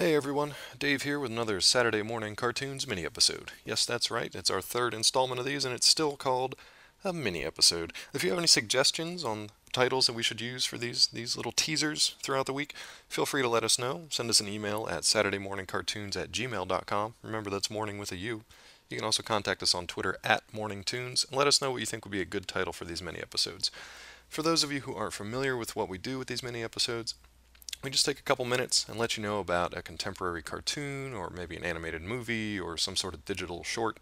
Hey everyone, Dave here with another Saturday Morning Cartoons mini episode. Yes, that's right, it's our third installment of these, and it's still called a mini episode. If you have any suggestions on titles that we should use for these little teasers throughout the week, feel free to let us know. Send us an email at saturdaymorningcartoons@gmail.com. Remember, that's morning with a U. You can also contact us on Twitter at MorningToons and let us know what you think would be a good title for these mini episodes. For those of you who aren't familiar with what we do with these mini episodes, we just take a couple minutes and let you know about a contemporary cartoon or maybe an animated movie or some sort of digital short,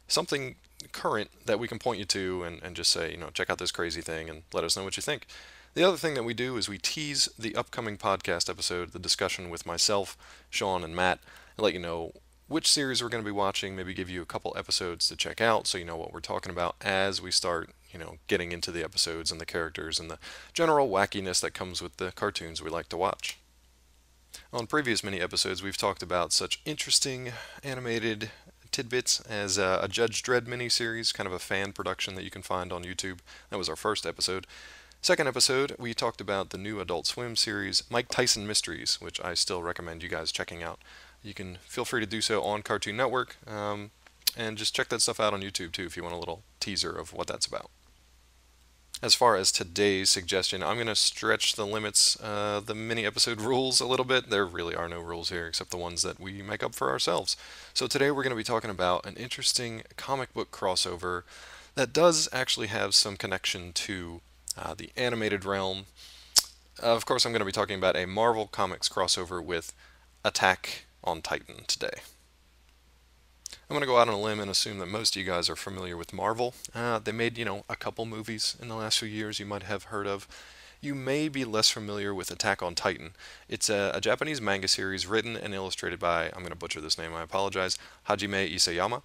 something current that we can point you to and just say, check out this crazy thing and let us know what you think. The other thing that we do is we tease the upcoming podcast episode, the discussion with myself, Sean, and Matt, and let you know which series we're going to be watching, maybe give you a couple episodes to check out so you know what we're talking about as we start, getting into the episodes and the characters and the general wackiness that comes with the cartoons we like to watch. On previous mini episodes, we've talked about such interesting animated tidbits as a Judge Dredd miniseries, kind of a fan production that you can find on YouTube. That was our first episode. Second episode, we talked about the new Adult Swim series, Mike Tyson Mysteries, which I still recommend you guys checking out. You can feel free to do so on Cartoon Network, and just check that stuff out on YouTube too if you want a little teaser of what that's about. As far as today's suggestion, I'm going to stretch the limits, the mini episode rules a little bit. There really are no rules here except the ones that we make up for ourselves. So today we're going to be talking about an interesting comic book crossover that does actually have some connection to the animated realm. Of course, I'm going to be talking about a Marvel Comics crossover with Attack on Titan today. I'm going to go out on a limb and assume that most of you guys are familiar with Marvel. They made, a couple movies in the last few years you might have heard of. You may be less familiar with Attack on Titan. It's a Japanese manga series written and illustrated by, I'm going to butcher this name, I apologize, Hajime Isayama.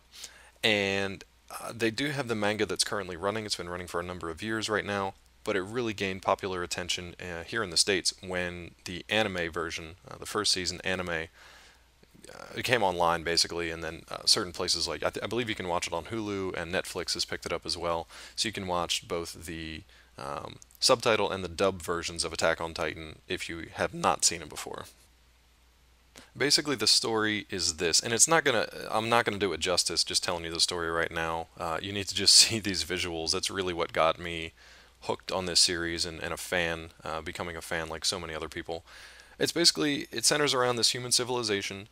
And they do have the manga that's currently running. It's been running for a number of years right now, but it really gained popular attention here in the States when the anime version, the first season anime, it came online basically, and then certain places like I believe you can watch it on Hulu, and Netflix has picked it up as well, so you can watch both the subtitle and the dub versions of Attack on Titan if you have not seen it before. Basically, the story is this, and I'm not gonna do it justice just telling you the story right now. You need to just see these visuals. That's really what got me hooked on this series and a fan, becoming a fan like so many other people. It centers around this human civilization.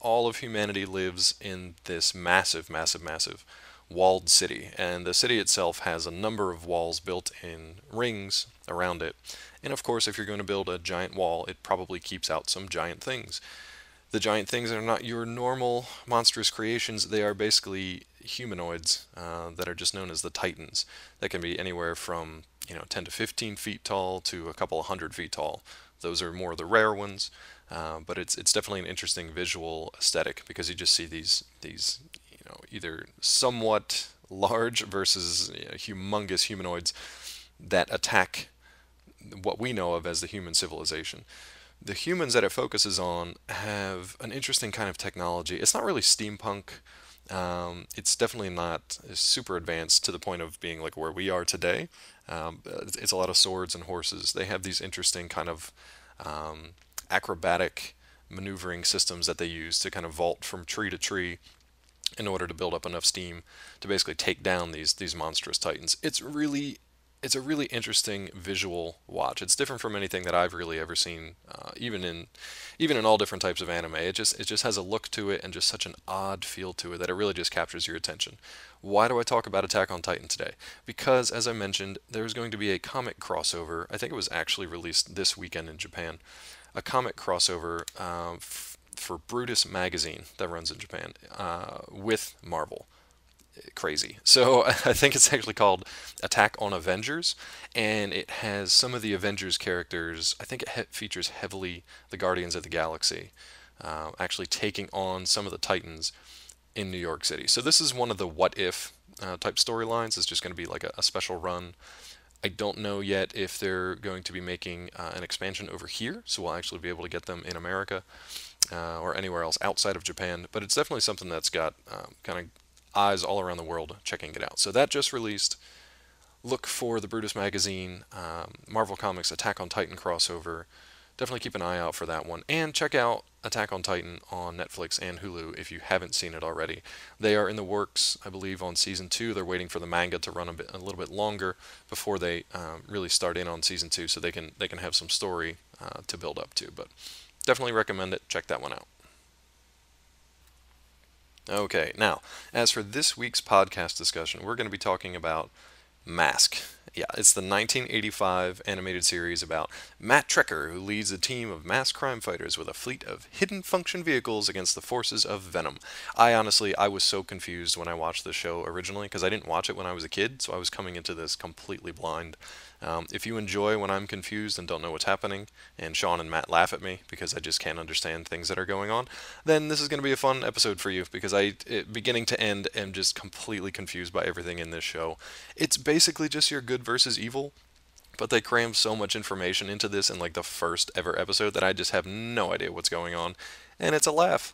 All of humanity lives in this massive, massive, massive walled city, and the city itself has a number of walls built in rings around it. And of course, if you're going to build a giant wall, it probably keeps out some giant things. The giant things are not your normal monstrous creations. They are basically humanoids that are just known as the Titans. That can be anywhere from 10 to 15 feet tall to a couple of hundred feet tall. Those are more the rare ones, but it's definitely an interesting visual aesthetic because you just see these either somewhat large versus humongous humanoids that attack what we know of as the human civilization. The humans that it focuses on have an interesting kind of technology. It's not really steampunk. It's definitely not super advanced to the point of being like where we are today. It's a lot of swords and horses. They have these interesting kind of acrobatic maneuvering systems that they use to kind of vault from tree to tree in order to build up enough steam to basically take down these monstrous titans. It's a really interesting visual watch. It's different from anything that I've really ever seen, even in all different types of anime. It just has a look to it and just such an odd feel to it that it really just captures your attention. Why do I talk about Attack on Titan today? Because, as I mentioned, there's going to be a comic crossover. I think it was actually released this weekend in Japan. A comic crossover for Brutus magazine that runs in Japan with Marvel. Crazy. So I think it's actually called Attack on Avengers, and it has some of the Avengers characters. I think it features heavily the Guardians of the Galaxy, actually taking on some of the Titans in New York City. So this is one of the what if type storylines. It's just going to be like a special run. I don't know yet if they're going to be making an expansion over here, so we'll actually be able to get them in America or anywhere else outside of Japan. But it's definitely something that's got kind of eyes all around the world checking it out. So that just released. Look for the Brutus magazine, Marvel Comics Attack on Titan crossover. definitely keep an eye out for that one. And check out Attack on Titan on Netflix and Hulu if you haven't seen it already. They are in the works, I believe, on season two. They're waiting for the manga to run a little bit longer before they really start in on season two, so they can have some story to build up to. But definitely recommend it. Check that one out. Okay, now as for this week's podcast discussion, we're going to be talking about M.A.S.K. Yeah, it's the 1985 animated series about Matt Trekker, who leads a team of mass crime fighters with a fleet of hidden function vehicles against the forces of Venom. I was so confused when I watched the show originally because I didn't watch it when I was a kid, so I was coming into this completely blind. If you enjoy when I'm confused and don't know what's happening, and Sean and Matt laugh at me because I just can't understand things that are going on, then this is going to be a fun episode for you because beginning to end, am just completely confused by everything in this show. It's basically just your good versus evil, but they cram so much information into this in like the first ever episode that I just have no idea what's going on, and it's a laugh.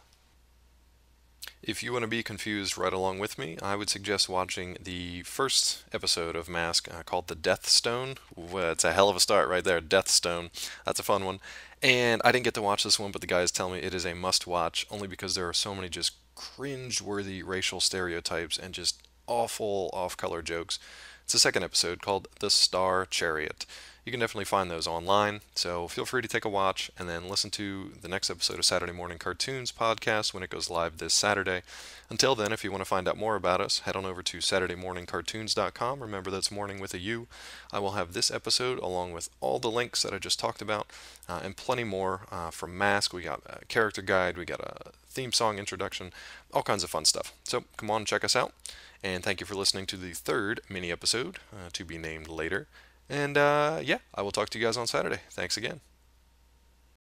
If you want to be confused right along with me, I would suggest watching the first episode of M.A.S.K. Called The Death Stone. Well, it's a hell of a start right there, Death Stone. That's a fun one. And I didn't get to watch this one, but the guys tell me it is a must watch only because there are so many just cringe-worthy racial stereotypes and just awful off-color jokes. It's the second episode called The Star Chariot. You can definitely find those online, so feel free to take a watch and then listen to the next episode of Saturday Morning Cartoons podcast when it goes live this Saturday. Until then, if you want to find out more about us, head on over to SaturdayMorningCartoons.com. Remember, that's morning with a U. I will have this episode along with all the links that I just talked about and plenty more from M.A.S.K. We got a character guide, we got a theme song introduction, all kinds of fun stuff. So come on and check us out. And thank you for listening to the third mini episode to be named later. And yeah, I will talk to you guys on Saturday. Thanks again.